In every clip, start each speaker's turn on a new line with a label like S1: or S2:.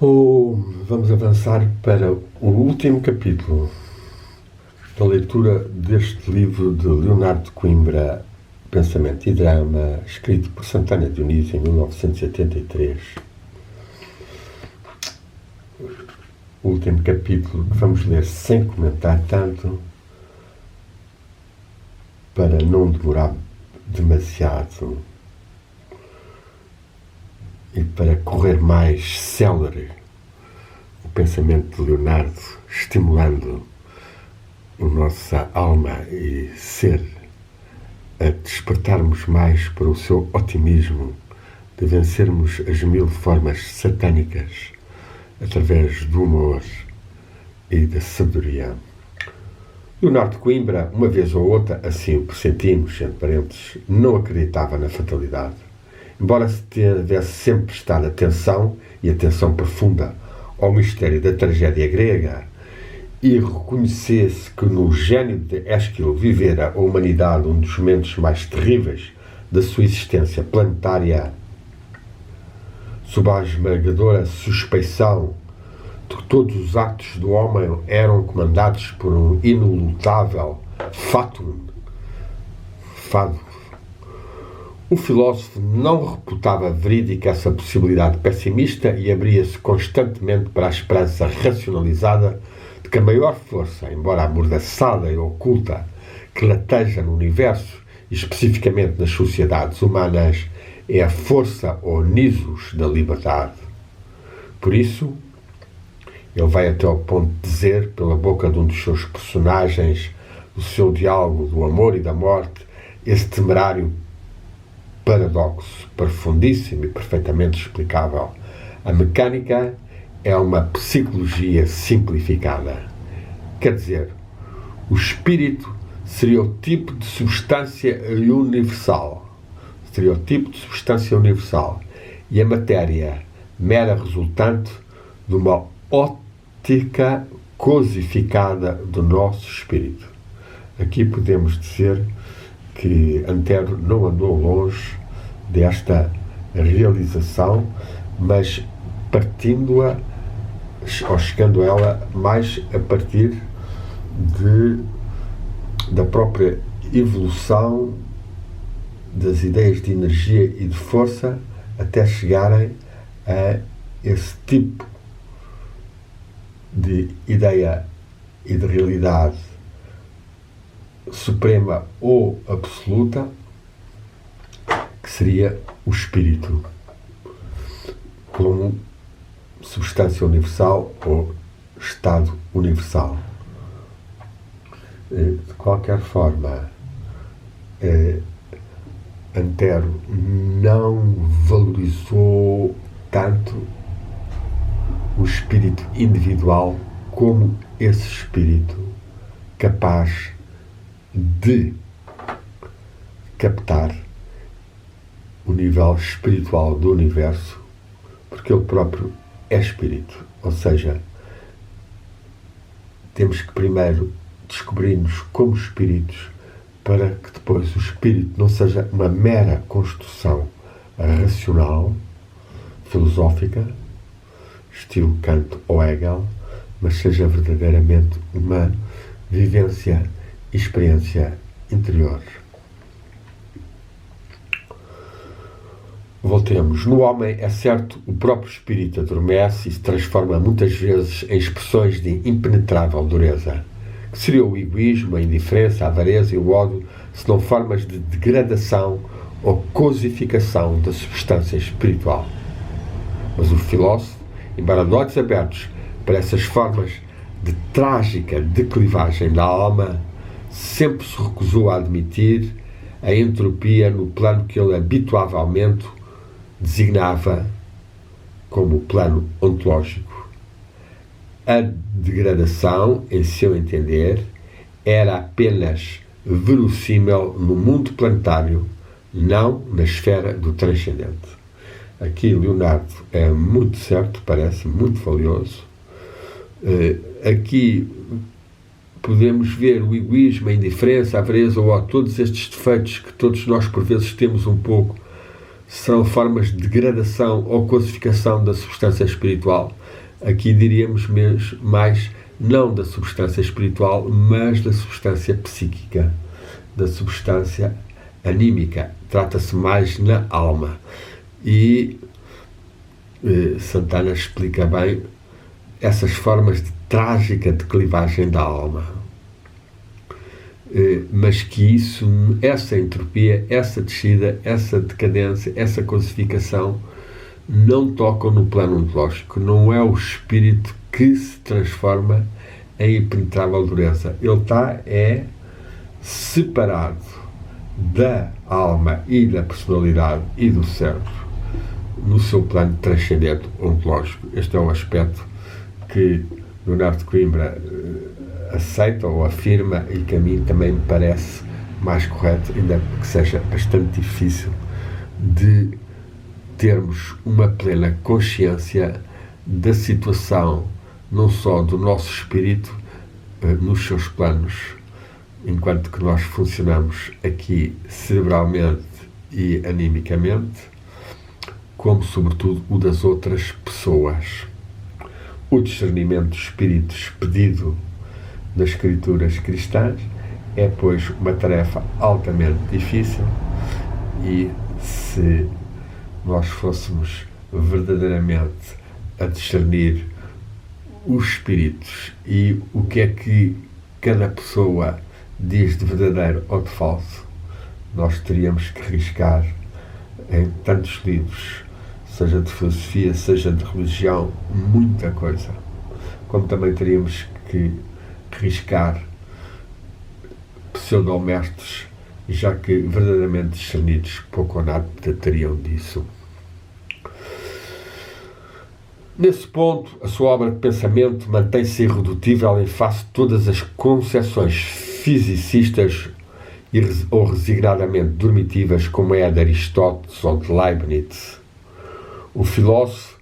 S1: Vamos avançar para o último capítulo da leitura deste livro de Leonardo de Coimbra, Pensamento e Drama, escrito por Santana Dionísio em 1983. O último capítulo que vamos ler sem comentar tanto, para não demorar demasiado e para correr mais célere o pensamento de Leonardo, estimulando a nossa alma e ser, a despertarmos mais para o seu otimismo, de vencermos as 1000 formas satânicas através do humor e da sabedoria. Leonardo de Coimbra, uma vez ou outra, assim o pressentimos, entre parênteses, não acreditava na fatalidade. Embora se tivesse sempre prestado atenção, e atenção profunda, ao mistério da tragédia grega, e reconhecesse que no gênio de Ésquilo vivera a humanidade um dos momentos mais terríveis da sua existência planetária, sob a esmagadora suspeição de que todos os atos do homem eram comandados por um inelutável fado, o filósofo não reputava verídica essa possibilidade pessimista e abria-se constantemente para a esperança racionalizada de que a maior força, embora amordaçada e oculta, que lateja no universo e especificamente nas sociedades humanas, é a força ou nisos da liberdade. Por isso, ele vai até ao ponto de dizer, pela boca de um dos seus personagens, do seu diálogo do amor e da morte, esse temerário paradoxo profundíssimo e perfeitamente explicável. A mecânica é uma psicologia simplificada. Quer dizer, o espírito seria o tipo de substância universal. E a matéria, mera resultante de uma ótica cosificada do nosso espírito. Aqui podemos dizer que Antero não andou longe desta realização, mas partindo-a, ou chegando a ela, mais a partir da própria evolução das ideias de energia e de força, até chegarem a esse tipo de ideia e de realidade suprema ou absoluta, que seria o espírito, como substância universal ou estado universal. De qualquer forma, Antero não valorizou tanto o espírito individual como esse espírito capaz de captar o nível espiritual do universo, porque ele próprio é espírito. Ou seja, temos que primeiro descobrir-nos como espíritos, para que depois o espírito não seja uma mera construção racional, filosófica, estilo Kant ou Hegel, mas seja verdadeiramente uma vivência e experiência interior. Voltemos. No homem, é certo, o próprio espírito adormece e se transforma muitas vezes em expressões de impenetrável dureza, que seria o egoísmo, a indiferença, a avareza e o ódio, senão formas de degradação ou cosificação da substância espiritual. Mas o filósofo, embora de olhos abertos para essas formas de trágica declivagem da alma, sempre se recusou a admitir a entropia no plano que ele habitualmente designava como o plano ontológico. A degradação, em seu entender, era apenas verossímil no mundo planetário, não na esfera do transcendente. Aqui Leonardo é muito certo, parece muito valioso. Aqui podemos ver o egoísmo, a indiferença, a avareza ou todos estes defeitos que todos nós por vezes temos um pouco, serão formas de degradação ou cosificação da substância espiritual. Aqui diríamos mesmo mais não da substância espiritual, mas da substância psíquica, da substância anímica. Trata-se mais na alma. E Santana explica bem essas formas de trágica declivagem da alma. Mas que essa entropia, essa descida, essa decadência, essa cosificação não tocam no plano ontológico. Não é o espírito que se transforma em impenetrável dureza. Ele está separado da alma e da personalidade e do cérebro no seu plano transcendente ontológico. Este é um aspecto que Leonardo de Coimbra aceita ou afirma e que a mim também me parece mais correto, ainda que seja bastante difícil de termos uma plena consciência da situação, não só do nosso espírito nos seus planos, enquanto que nós funcionamos aqui cerebralmente e animicamente, como sobretudo o das outras pessoas. O discernimento do espírito expedido das escrituras cristãs é, pois, uma tarefa altamente difícil, e se nós fôssemos verdadeiramente a discernir os espíritos e o que é que cada pessoa diz de verdadeiro ou de falso, nós teríamos que arriscar em tantos livros, seja de filosofia, seja de religião, muita coisa. Como também teríamos que arriscar pseudomestres, já que verdadeiramente discernidos pouco ou nada teriam disso. Nesse ponto, a sua obra de pensamento mantém-se irredutível em face de todas as concepções fisicistas ou resignadamente dormitivas, como é a de Aristóteles ou de Leibniz. O filósofo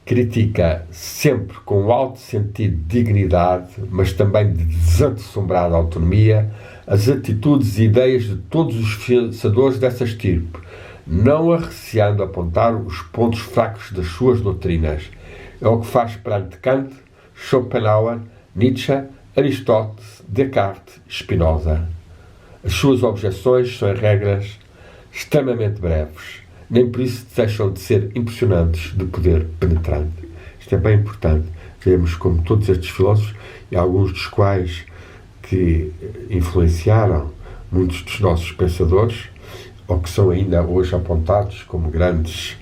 S1: critica sempre com alto sentido de dignidade, mas também de desassombrada autonomia, as atitudes e ideias de todos os pensadores dessa estirpe, não arreceando apontar os pontos fracos das suas doutrinas. É o que faz perante Kant, Schopenhauer, Nietzsche, Aristóteles, Descartes e Spinoza. As suas objeções são, em regras, extremamente breves, nem por isso deixam de ser impressionantes de poder penetrante. Isto é bem importante. Vemos como todos estes filósofos, e alguns dos quais que influenciaram muitos dos nossos pensadores, ou que são ainda hoje apontados como grandes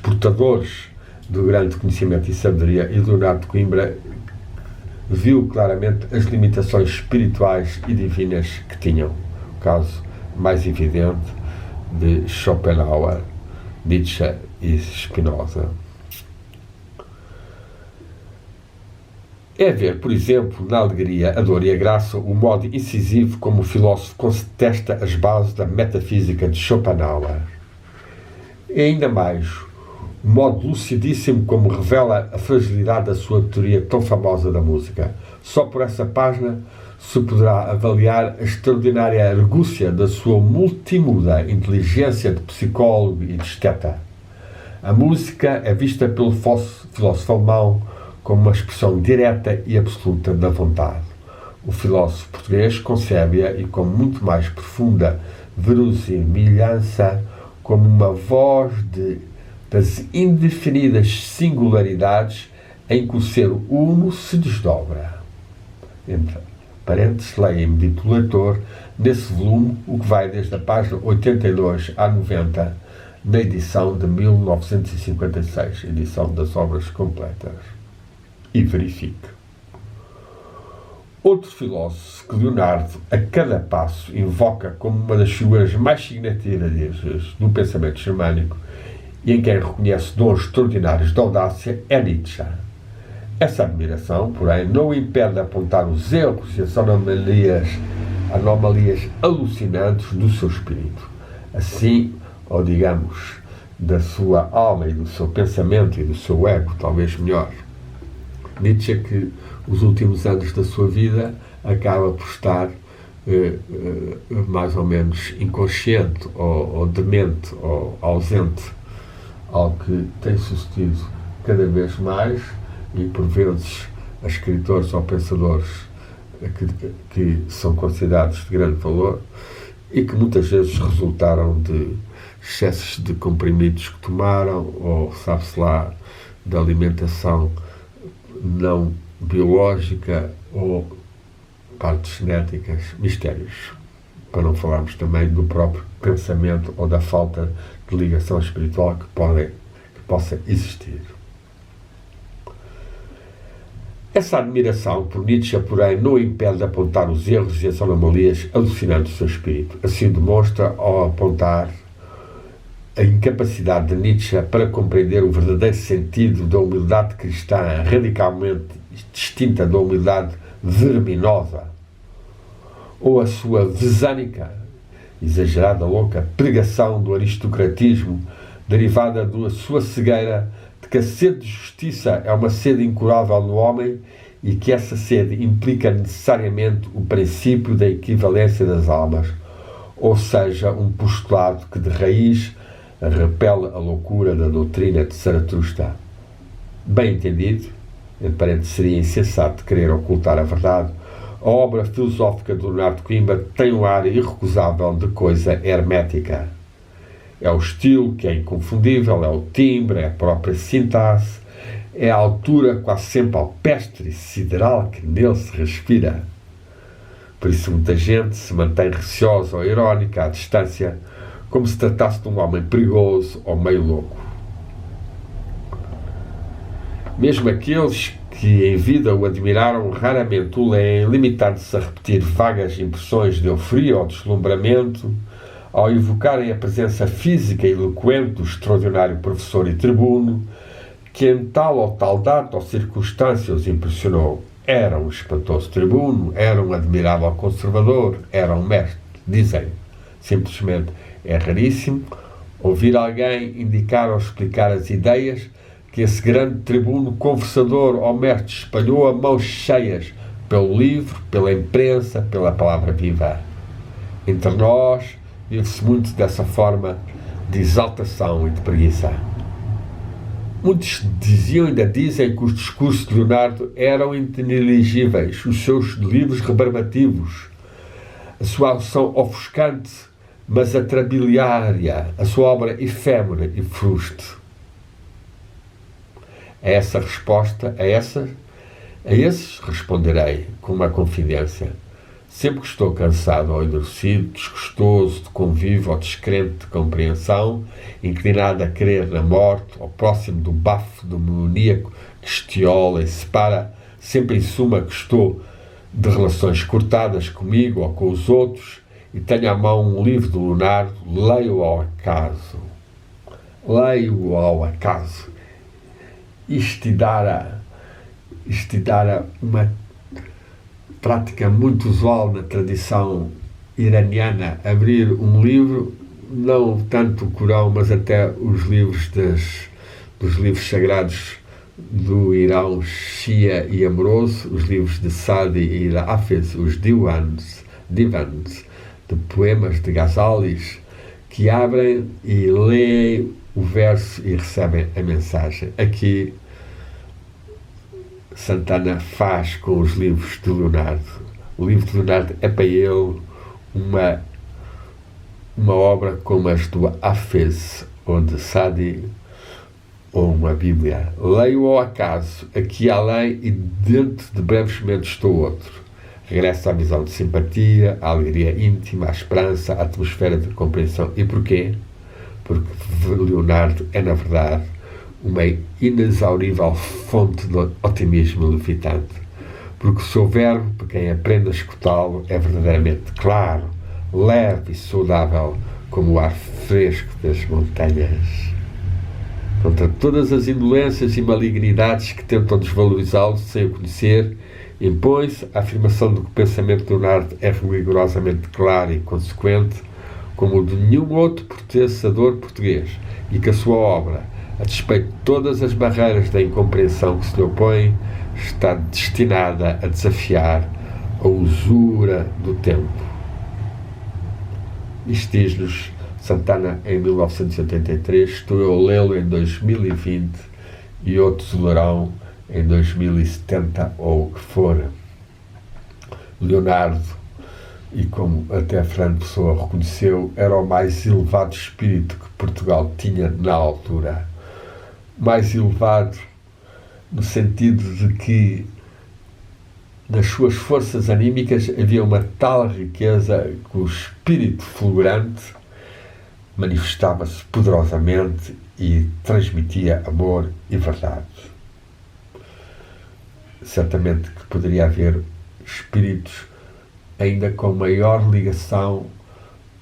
S1: portadores do grande conhecimento e sabedoria, e Leonardo de Coimbra viu claramente as limitações espirituais e divinas que tinham. O caso mais evidente de Schopenhauer, Nietzsche e Spinoza. É ver, por exemplo, na alegria, a dor e a graça, o modo incisivo como o filósofo contesta as bases da metafísica de Schopenhauer. E ainda mais, o modo lucidíssimo como revela a fragilidade da sua teoria tão famosa da música. Só por essa página se poderá avaliar a extraordinária argúcia da sua multimuda inteligência de psicólogo e de esteta. A música é vista pelo filósofo alemão como uma expressão direta e absoluta da vontade. O filósofo português concebe-a, e com muito mais profunda verosimilhança, como uma voz das indefinidas singularidades em que o ser uno se desdobra. Entre parênteses, leia-me, dito o leitor, nesse volume, o que vai desde a página 82 à 90, na edição de 1956, edição das obras completas. E verifique. Outro filósofo que Leonardo, a cada passo, invoca como uma das figuras mais significativas do pensamento germânico e em quem reconhece dons extraordinários de audácia, é Nietzsche. Essa admiração, porém, não o impede de apontar os erros e as anomalias alucinantes do seu espírito. Assim, ou digamos, da sua alma e do seu pensamento e do seu ego, talvez melhor. Nietzsche, que os últimos anos da sua vida acaba por estar mais ou menos inconsciente ou demente ou ausente, ao que tem sucedido cada vez mais, e por vezes a escritores ou pensadores que são considerados de grande valor e que muitas vezes resultaram de excessos de comprimidos que tomaram, ou sabe-se lá, de alimentação não biológica ou partes genéticas, mistérios. Para não falarmos também do próprio pensamento ou da falta de ligação espiritual que possa existir. Essa admiração por Nietzsche, porém, não o impede de apontar os erros e as anomalias alucinantes do seu espírito. Assim demonstra ao apontar a incapacidade de Nietzsche para compreender o verdadeiro sentido da humildade cristã, radicalmente distinta da humildade verminosa, ou a sua vesânica, exagerada, louca pregação do aristocratismo, derivada da sua cegueira de que a sede de justiça é uma sede incurável no homem e que essa sede implica necessariamente o princípio da equivalência das almas, ou seja, um postulado que de raiz repele a loucura da doutrina de Zaratustra. Bem entendido, em parênteses, seria insensato querer ocultar a verdade, a obra filosófica de Leonardo Coimbra tem um ar irrecusável de coisa hermética. É o estilo que é inconfundível, é o timbre, é a própria sintaxe, é a altura quase sempre alpestre e sideral que nele se respira. Por isso muita gente se mantém receosa ou irónica à distância, como se tratasse de um homem perigoso ou meio louco. Mesmo aqueles que em vida o admiraram raramente o leem, limitando-se a repetir vagas impressões de euforia ou deslumbramento, ao evocarem a presença física e eloquente do extraordinário professor e tribuno, que em tal ou tal data ou circunstância os impressionou. Era um espantoso tribuno, era um admirável conservador, era um mestre, dizem. Simplesmente é raríssimo ouvir alguém indicar ou explicar as ideias que esse grande tribuno, conversador ou mestre espalhou a mãos cheias pelo livro, pela imprensa, pela palavra viva. Entre nós, vive-se muito dessa forma de exaltação e de preguiça. Muitos diziam e ainda dizem que os discursos de Leonardo eram ininteligíveis, os seus livros rebarbativos, a sua aução ofuscante, mas atrabiliária, a sua obra efêmera e fruste. A essa resposta, a esses responderei com uma confidência. Sempre que estou cansado ou endurecido, desgostoso de convívio ou descrente de compreensão, inclinado a crer na morte, ou próximo do bafo do demoníaco que estiola e separa, sempre em suma que estou de relações cortadas comigo ou com os outros, e tenho à mão um livro do Leonardo, leio-o ao acaso. Leio-o ao acaso. Isto te dará uma prática muito usual na tradição iraniana, abrir um livro, não tanto o Corão, mas até os livros dos livros sagrados do Irão Shia e amoroso, os livros de Sadi e Hafez, os divans, de poemas de Ghazalis, que abrem e leem o verso e recebem a mensagem. Aqui Santana faz com os livros de Leonardo. O livro de Leonardo é para ele uma obra como as do Hafez ou de Sadi, ou uma Bíblia. Leio ao acaso, aqui além, e dentro de breves momentos estou outro. Regressa à visão de simpatia, à alegria íntima, à esperança, à atmosfera de compreensão. E porquê? Porque Leonardo é, na verdade, uma inexaurível fonte de otimismo levitante. Porque o seu verbo, para quem aprende a escutá-lo, é verdadeiramente claro, leve e saudável, como o ar fresco das montanhas. Contra todas as indolências e malignidades que tentam desvalorizá-lo sem o conhecer, impõe-se a afirmação de que o pensamento de Leonardo é rigorosamente claro e consequente, como o de nenhum outro pensador português, e que a sua obra, a despeito de todas as barreiras da incompreensão que se lhe opõem, está destinada a desafiar a usura do tempo. Isto diz-nos Santana em 1983, estou eu a lê-lo em 2020 e outros o lerão em 2070 ou o que for. Leonardo, e como até Fernando Pessoa reconheceu, era o mais elevado espírito que Portugal tinha na altura. Mais elevado no sentido de que nas suas forças anímicas havia uma tal riqueza que o espírito fulgurante manifestava-se poderosamente e transmitia amor e verdade. Certamente que poderia haver espíritos ainda com maior ligação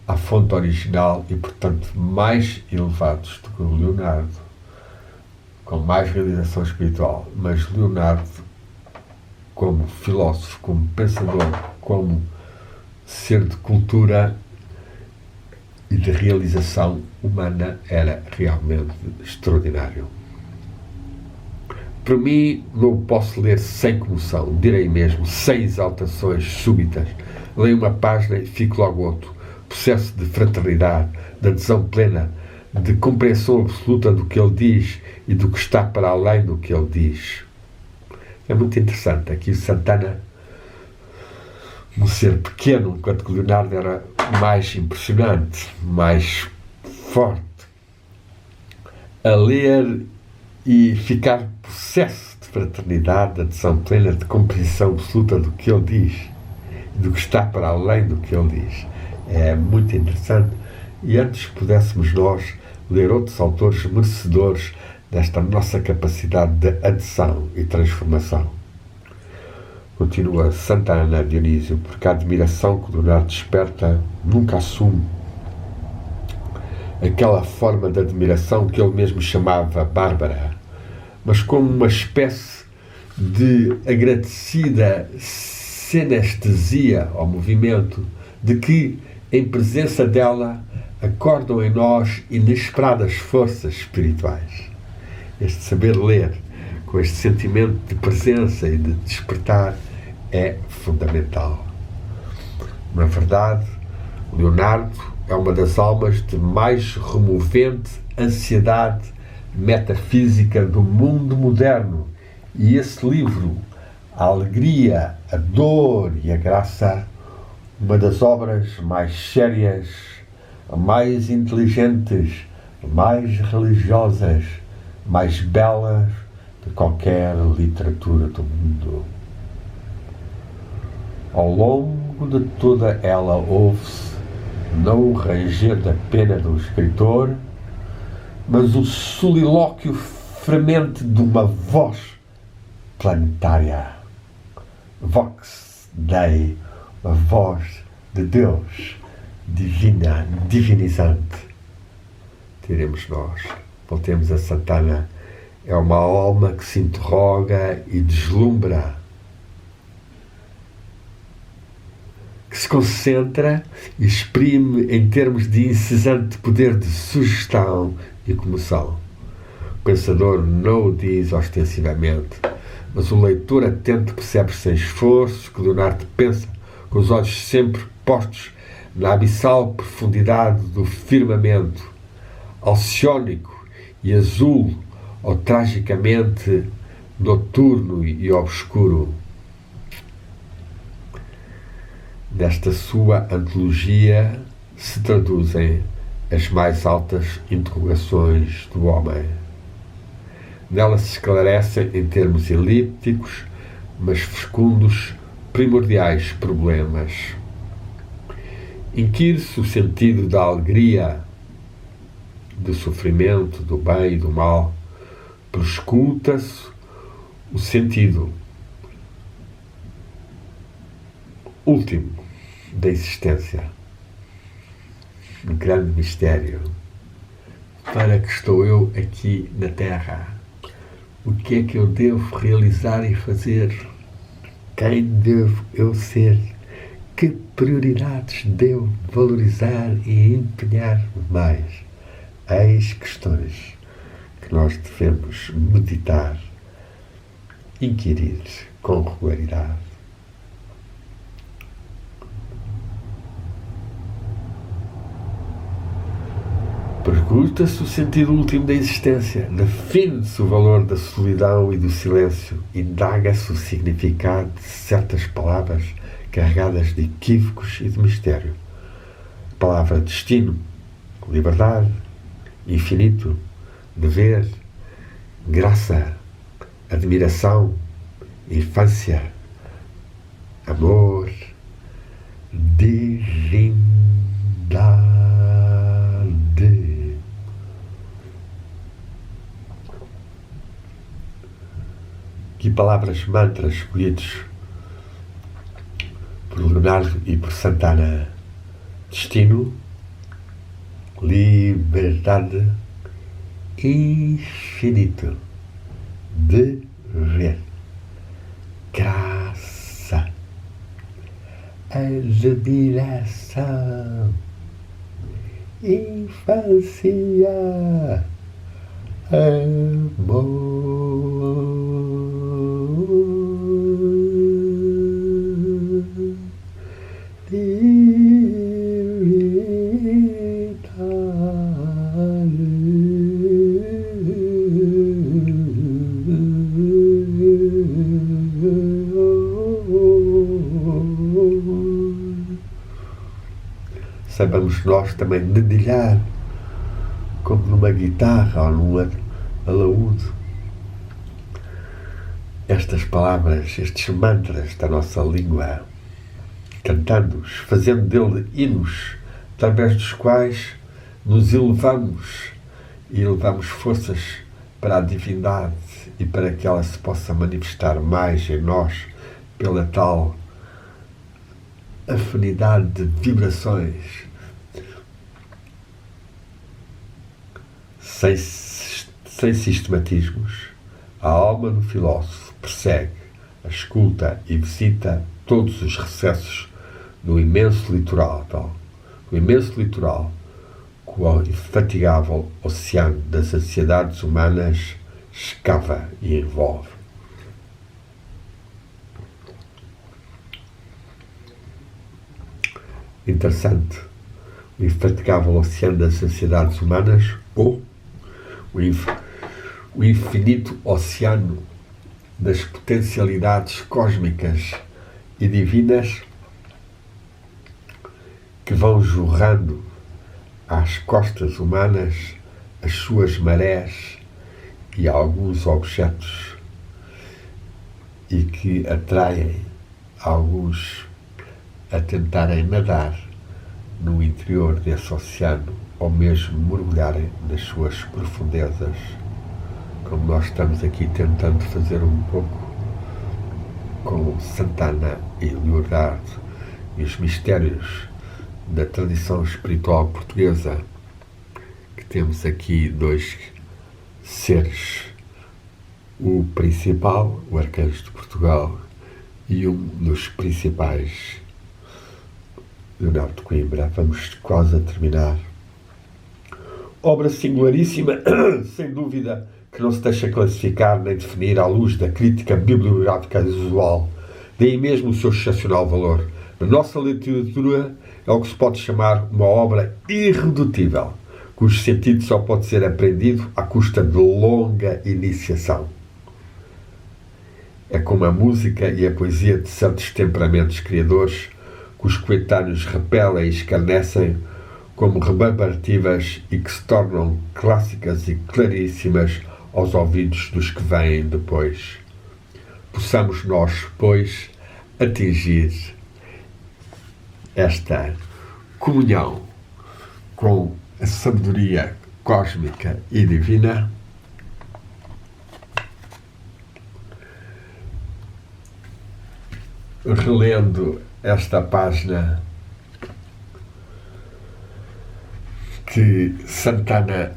S1: à fonte original e, portanto, mais elevados do que o Leonardo, com mais realização espiritual. Mas Leonardo, como filósofo, como pensador, como ser de cultura e de realização humana, era realmente extraordinário. Para mim, não posso ler sem comoção, direi mesmo, sem exaltações súbitas. Leio uma página e fico logo outro. Processo de fraternidade, de adesão plena, de compreensão absoluta do que ele diz e do que está para além do que ele diz. É muito interessante. Aqui Santana, um ser pequeno, enquanto que Leonardo era mais impressionante, mais forte. A ler e ficar possesso de fraternidade, de adesão plena, de compreensão absoluta do que ele diz, do que está para além do que ele diz. É muito interessante. E antes pudéssemos nós ler outros autores merecedores desta nossa capacidade de adesão e transformação. Continua Santana Dionísio, porque a admiração que o Leonardo desperta nunca assume aquela forma de admiração que ele mesmo chamava bárbara, mas como uma espécie de agradecida sinestesia ao movimento, de que, em presença dela, acordam em nós inesperadas forças espirituais. Este saber ler, com este sentimento de presença e de despertar, é fundamental. Na verdade, Leonardo é uma das almas de mais removente ansiedade metafísica do mundo moderno. E esse livro, A Alegria, a Dor e a Graça, uma das obras mais sérias, mais inteligentes, mais religiosas, mais belas de qualquer literatura do mundo. Ao longo de toda ela ouve-se não o ranger da pena do escritor, mas o solilóquio fremente de uma voz planetária. Vox Dei, a voz de Deus, divina, divinizante. Diremos nós, voltemos a Santana, é uma alma que se interroga e deslumbra, que se concentra e exprime em termos de incessante poder de sugestão e comoção. O pensador não o diz ostensivamente, mas o leitor atento percebe sem esforço que Leonardo pensa, com os olhos sempre postos na abissal profundidade do firmamento, alciónico e azul, ou tragicamente noturno e obscuro. Nesta sua antologia se traduzem as mais altas interrogações do homem. Nela se esclarecem, em termos elípticos, mas fecundos, primordiais problemas. Inquire-se o sentido da alegria, do sofrimento, do bem e do mal. Prescruta-se o sentido último da existência. Um grande mistério. Para que estou eu aqui na Terra? O que é que eu devo realizar e fazer? Quem devo eu ser? Que prioridades devo valorizar e empenhar mais? Eis questões que nós devemos meditar, inquirir com regularidade. Pergunta-se o sentido último da existência, define-se o valor da solidão e do silêncio, indaga-se o significado de certas palavras carregadas de equívocos e de mistério. A palavra destino, liberdade, infinito, dever, graça, admiração, infância, amor, divindade. Que palavras mantras escolhidos por Leonardo e por Santana: destino, liberdade, infinito, dever, graça, admiração, infância, amor, saibamos nós também dedilhar, como numa guitarra ou num alaúde, estas palavras, estes mantras da nossa língua, cantando-os, fazendo dele hinos, através dos quais nos elevamos e elevamos forças para a divindade e para que ela se possa manifestar mais em nós pela tal afinidade de vibrações. Sem sistematismos, a alma do filósofo persegue, escuta e visita todos os recessos do imenso litoral, que o infatigável oceano das ansiedades humanas escava e envolve. Interessante, o infatigável oceano das ansiedades humanas, ou o infinito oceano das potencialidades cósmicas e divinas que vão jorrando às costas humanas as suas marés e alguns objetos e que atraem alguns a tentarem nadar no interior desse oceano ou mesmo mergulharem nas suas profundezas, como nós estamos aqui tentando fazer um pouco com Santana e Leonardo e os mistérios da tradição espiritual portuguesa, que temos aqui dois seres, o principal, o Arcanjo de Portugal, e um dos principais, Leonardo de Coimbra. Vamos quase a terminar. Obra singularíssima, sem dúvida, que não se deixa classificar nem definir à luz da crítica bibliográfica usual. Daí mesmo o seu excepcional valor. Na nossa literatura é o que se pode chamar uma obra irredutível, cujo sentido só pode ser aprendido à custa de longa iniciação. É como a música e a poesia de certos temperamentos criadores, que os coetâneos repelem e escarnecem como rebarbativas e que se tornam clássicas e claríssimas aos ouvidos dos que vêm depois. Possamos nós, pois, atingir esta comunhão com a sabedoria cósmica e divina, relendo esta página que Santana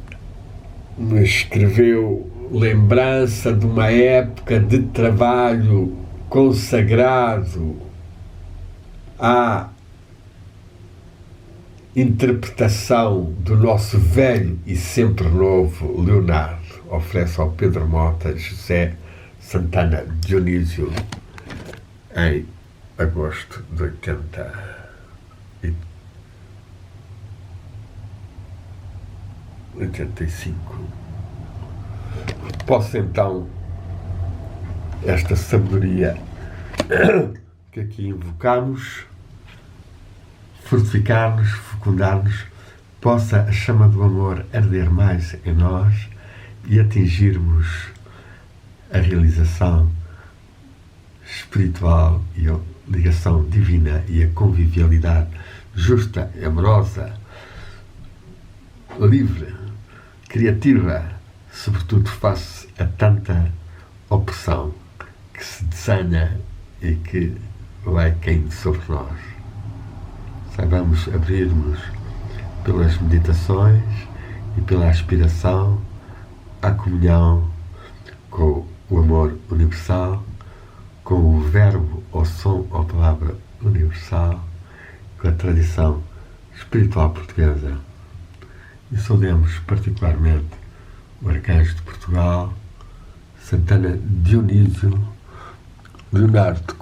S1: me escreveu, lembrança de uma época de trabalho consagrado à interpretação do nosso velho e sempre novo Leonardo. Oferece ao Pedro Mota José Santana Dionísio em agosto de 83. 85. Posso então, esta sabedoria que aqui invocamos, fortificar-nos, fecundar-nos, possa a chama do amor arder mais em nós e atingirmos a realização espiritual e a ligação divina e a convivialidade justa, amorosa, livre, criativa, sobretudo face a tanta opressão que se desenha e que vai caindo sobre nós. Saibamos abrir-nos pelas meditações e pela aspiração à comunhão com o amor universal, com o verbo, ou som, ou palavra universal, com a tradição espiritual portuguesa. E saudemos particularmente o Arcanjo de Portugal, Santana Dionísio, Leonardo